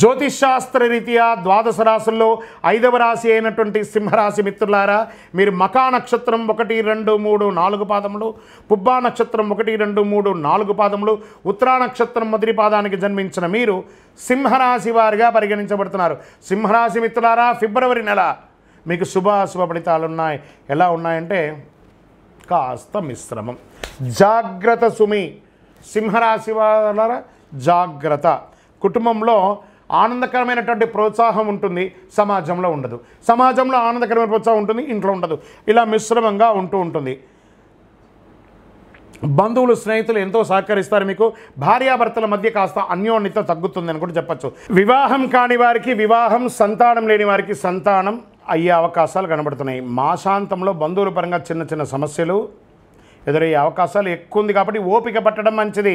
జ్యోతిషాస్త్ర రీత్యా ద్వాదశ రాశుల్లో 5వ రాశి అయినటువంటి సింహరాశి మిత్రులారా, మీరు మకా నక్షత్రం 1, 2, 3, 4 పాదములు, పుబ్బా నక్షత్రం 1, 2, 3, 4 పాదములు, ఉత్తరా నక్షత్రం మొదటి పాదానికి జన్మించిన మీరు సింహరాశి వారిగా పరిగణించబడుతున్నారు. సింహరాశి మిత్రులారా, ఫిబ్రవరి నెల మీకు శుభ ఫలితాలు ఉన్నాయి. ఎలా ఉన్నాయంటే కాస్త మిశ్రమం. జాగ్రత్త సుమి. సింహరాశి వార జాగ్రత్త. కుటుంబంలో ఆనందకరమైనటువంటి ప్రోత్సాహం ఉంటుంది, సమాజంలో ఉండదు. సమాజంలో ఆనందకరమైన ప్రోత్సాహం ఉంటుంది, ఇంట్లో ఉండదు. ఇలా మిశ్రమంగా ఉంటుంది. బంధువులు స్నేహితులు ఎంతో సహకరిస్తారు. మీకు భార్యాభర్తల మధ్య కాస్త అన్యోన్యత తగ్గుతుందని కూడా చెప్పచ్చు. వివాహం కాని వారికి వివాహం, సంతానం లేని వారికి సంతానం అయ్యే అవకాశాలు కనబడుతున్నాయి. మాసాంతంలో బంధువుల పరంగా చిన్న సమస్యలు ఎదురయ్యే అవకాశాలు ఎక్కువ ఉంది. కాబట్టి ఓపిక పట్టడం మంచిది.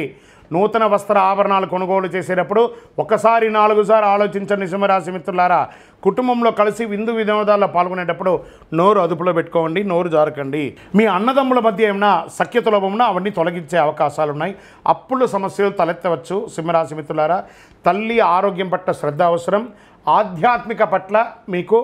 నూతన వస్త్ర ఆభరణాలు కొనుగోలు చేసేటప్పుడు ఒకసారి 4 సార్లు ఆలోచించండి సింహరాశి మిత్రులారా. కుటుంబంలో కలిసి విందు వినోదాల్లో పాల్గొనేటప్పుడు నోరు అదుపులో పెట్టుకోండి, నోరు జారకండి. మీ అన్నదమ్ముల మధ్య ఏమైనా సఖ్యత లోపమున్నా అవన్నీ తొలగించే అవకాశాలు ఉన్నాయి. అప్పుల సమస్యలు తలెత్తవచ్చు. సింహరాశి మిత్రులారా, తల్లి ఆరోగ్యం పట్ల శ్రద్ధ అవసరం. ఆధ్యాత్మిక పట్ల మీకు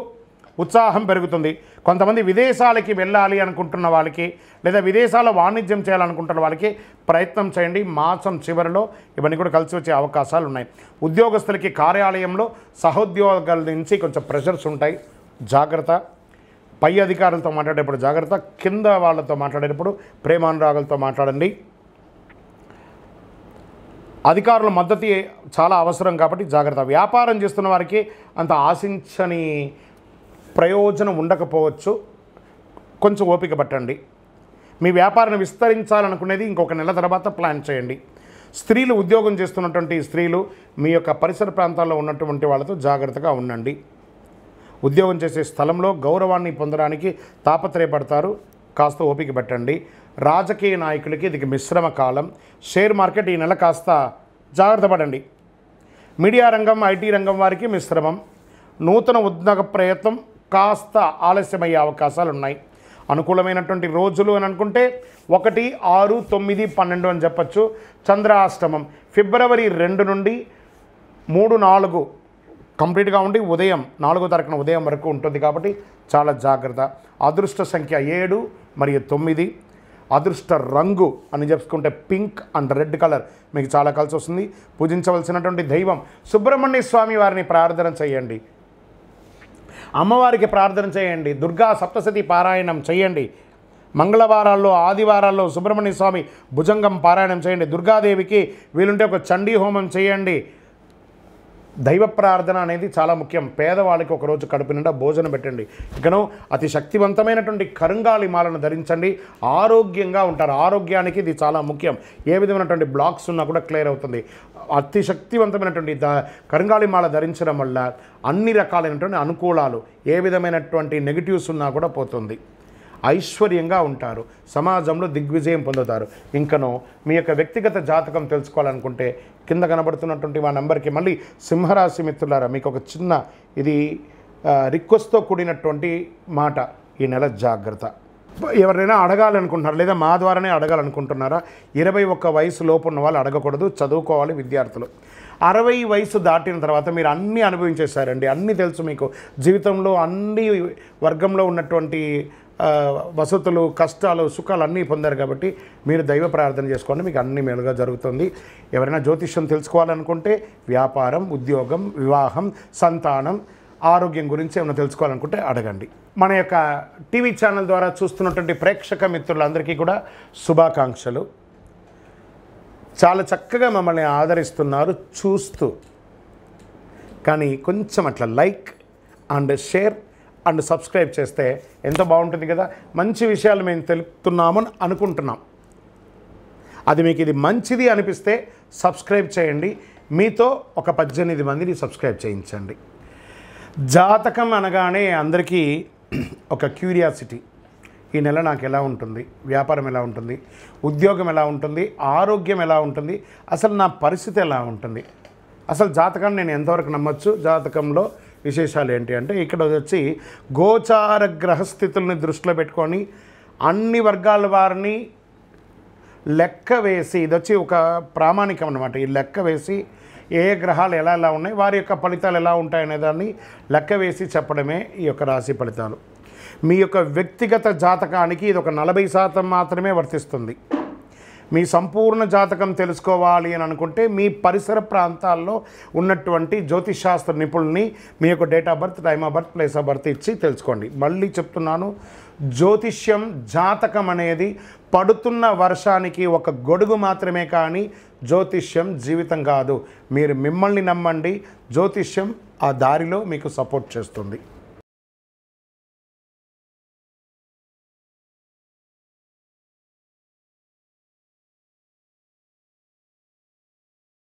ఉత్సాహం పెరుగుతుంది. కొంతమంది విదేశాలకి వెళ్ళాలి అనుకుంటున్న వాళ్ళకి, లేదా విదేశాల్లో వాణిజ్యం చేయాలనుకుంటున్న వాళ్ళకి ప్రయత్నం చేయండి. మాసం చివరిలో ఇవన్నీ కూడా కలిసి వచ్చే అవకాశాలు ఉన్నాయి. ఉద్యోగస్తులకి కార్యాలయంలో సహోద్యోగాల నుంచి కొంచెం ప్రెషర్స్ ఉంటాయి, జాగ్రత్త. పై అధికారులతో మాట్లాడేటప్పుడు జాగ్రత్త. కింద వాళ్ళతో మాట్లాడేటప్పుడు ప్రేమానురాగాలతో మాట్లాడండి. అధికారుల మద్దతు చాలా అవసరం కాబట్టి జాగ్రత్త. వ్యాపారం చేస్తున్న వారికి అంత ఆశించని ప్రయోజనం ఉండకపోవచ్చు, కొంచెం ఓపిక పట్టండి. మీ వ్యాపారాన్ని విస్తరించాలనుకునేది ఇంకొక నెల తర్వాత ప్లాన్ చేయండి. స్త్రీలు, ఉద్యోగం చేస్తున్నటువంటి స్త్రీలు మీ యొక్క పరిసర ప్రాంతాల్లో ఉన్నటువంటి వాళ్ళతో జాగ్రత్తగా ఉండండి. ఉద్యోగం చేసే స్థలంలో గౌరవాన్ని పొందడానికి తాపత్రయపడతారు, కాస్త ఓపిక పట్టండి. రాజకీయ నాయకులకి ఇది మిశ్రమ కాలం. షేర్ మార్కెట్ ఈ నెల కాస్త జాగ్రత్త పడండి. మీడియా రంగం, ఐటీ రంగం వారికి మిశ్రమం. నూతన ఉద్యోగ ప్రయత్నం కాస్త ఆలస్యమయ్యే అవకాశాలు ఉన్నాయి. అనుకూలమైనటువంటి రోజులు అని అనుకుంటే 1, 6, 9, 12 అని చెప్పచ్చు. చంద్రాష్టమం ఫిబ్రవరి 2 నుండి 3, 4 కంప్లీట్గా ఉండి ఉదయం 4వ తారీఖున ఉదయం వరకు ఉంటుంది. కాబట్టి చాలా జాగ్రత్త. అదృష్ట సంఖ్య 7 మరియు 9. అదృష్ట రంగు అని చెప్పుకుంటే పింక్ అండ్ రెడ్ కలర్ మీకు చాలా కలిసి వస్తుంది. పూజించవలసినటువంటి దైవం సుబ్రహ్మణ్య స్వామి వారిని ప్రార్థన చేయండి. అమ్మవారికి ప్రార్థన చేయండి. దుర్గా సప్తశతి పారాయణం చేయండి. మంగళవారాల్లో, ఆదివారాల్లో సుబ్రహ్మణ్య స్వామి భుజంగం పారాయణం చేయండి. దుర్గాదేవికి వీలుంటే ఒక చండీ హోమం చేయండి. దైవ ప్రార్థన అనేది చాలా ముఖ్యం. పేదవాళ్ళకి ఒకరోజు కడుపు నిండా భోజనం పెట్టండి. ఇకను అతి శక్తివంతమైనటువంటి కరుంగాలి మాలను ధరించండి. ఆరోగ్యంగా ఉంటారు. ఆరోగ్యానికి ఇది చాలా ముఖ్యం. ఏ విధమైనటువంటి బ్లాక్స్ ఉన్నా కూడా క్లియర్ అవుతుంది. అతి శక్తివంతమైనటువంటి కరుంగాలి మాల ధరించడం వల్ల అన్ని రకాలైనటువంటి అనుకూలాలు, ఏ విధమైనటువంటి నెగిటివ్స్ ఉన్నా కూడా పోతుంది. ఐశ్వర్యంగా ఉంటారు. సమాజంలో దిగ్విజయం పొందుతారు. ఇంకనో మీ యొక్క వ్యక్తిగత జాతకం తెలుసుకోవాలనుకుంటే కింద కనబడుతున్నటువంటి మా నెంబర్కి, మళ్ళీ సింహరాశి మిత్రులారా, మీకు ఒక చిన్న ఇది రిక్వెస్ట్తో కూడినటువంటి మాట. ఈ నెల జాగ్రత్త. ఎవరైనా అడగాలనుకుంటున్నారా, లేదా మా ద్వారానే అడగాలనుకుంటున్నారా? 21 వయసు లోపు ఉన్న వాళ్ళు అడగకూడదు, చదువుకోవాలి విద్యార్థులు. 60 వయసు దాటిన తర్వాత మీరు అన్నీ అనుభవించేశారండి, అన్నీ తెలుసు మీకు. జీవితంలో అన్ని వర్గంలో ఉన్నటువంటి వసతులు, కష్టాలు, సుఖాలు అన్నీ పొందారు. కాబట్టి మీరు దైవ ప్రార్థన చేసుకోండి, మీకు అన్ని మేలుగా జరుగుతుంది. ఎవరైనా జ్యోతిష్యం తెలుసుకోవాలనుకుంటే వ్యాపారం, ఉద్యోగం, వివాహం, సంతానం, ఆరోగ్యం గురించి ఏమైనా తెలుసుకోవాలనుకుంటే అడగండి. మన యొక్క టీవీ ఛానల్ ద్వారా చూస్తున్నటువంటి ప్రేక్షక మిత్రులందరికీ కూడా శుభాకాంక్షలు. చాలా చక్కగా మమ్మల్ని ఆదరిస్తున్నారు చూస్తూ. కానీ కొంచెం అట్లా like and share and subscribe చేస్తే ఎంతో బాగుంటుంది కదా. మంచి విషయాలు మేము తెలుపుతున్నామని అనుకుంటున్నాం. అది మీకు ఇది మంచిది అనిపిస్తే సబ్స్క్రైబ్ చేయండి. మీతో ఒక 18 మందిని సబ్స్క్రైబ్ చేయించండి. జాతకం అనగానే అందరికీ ఒక క్యూరియాసిటీ. ఈ నెల నాకు ఎలా ఉంటుంది, వ్యాపారం ఎలా ఉంటుంది, ఉద్యోగం ఎలా ఉంటుంది, ఆరోగ్యం ఎలా ఉంటుంది, అసలు నా పరిస్థితి ఎలా ఉంటుంది, అసలు జాతకాన్ని నేను ఎంతవరకు నమ్మచ్చు, జాతకంలో విశేషాలు ఏంటి అంటే, ఇక్కడ వచ్చి గోచార గ్రహస్థితుల్ని దృష్టిలో పెట్టుకొని అన్ని వర్గాల వారిని లెక్క వేసి, ఇది వచ్చి ఒక ప్రామాణికం అన్నమాట. ఈ లెక్క వేసి ఏ ఏ గ్రహాలు ఎలా ఎలా ఉన్నాయి, వారి యొక్క ఫలితాలు ఎలా ఉంటాయనే దాన్ని లెక్క వేసి చెప్పడమే ఈ యొక్క రాశి ఫలితాలు. మీ యొక్క వ్యక్తిగత జాతకానికి ఇది ఒక 40% మాత్రమే వర్తిస్తుంది. మీ సంపూర్ణ జాతకం తెలుసుకోవాలి అని అనుకుంటే మీ పరిసర ప్రాంతాల్లో ఉన్నటువంటి జ్యోతిషాస్త్ర నిపుణుల్ని మీ యొక్క date of birth, time of birth, place of birth ఇచ్చి తెలుసుకోండి. మళ్ళీ చెప్తున్నాను, జ్యోతిష్యం, జాతకం అనేది పడుతున్న వర్షానికి ఒక గొడుగు మాత్రమే, కానీ జ్యోతిష్యం జీవితం కాదు. మీరు మిమ్మల్ని నమ్మండి, జ్యోతిష్యం ఆ దారిలో మీకు సపోర్ట్ చేస్తుంది.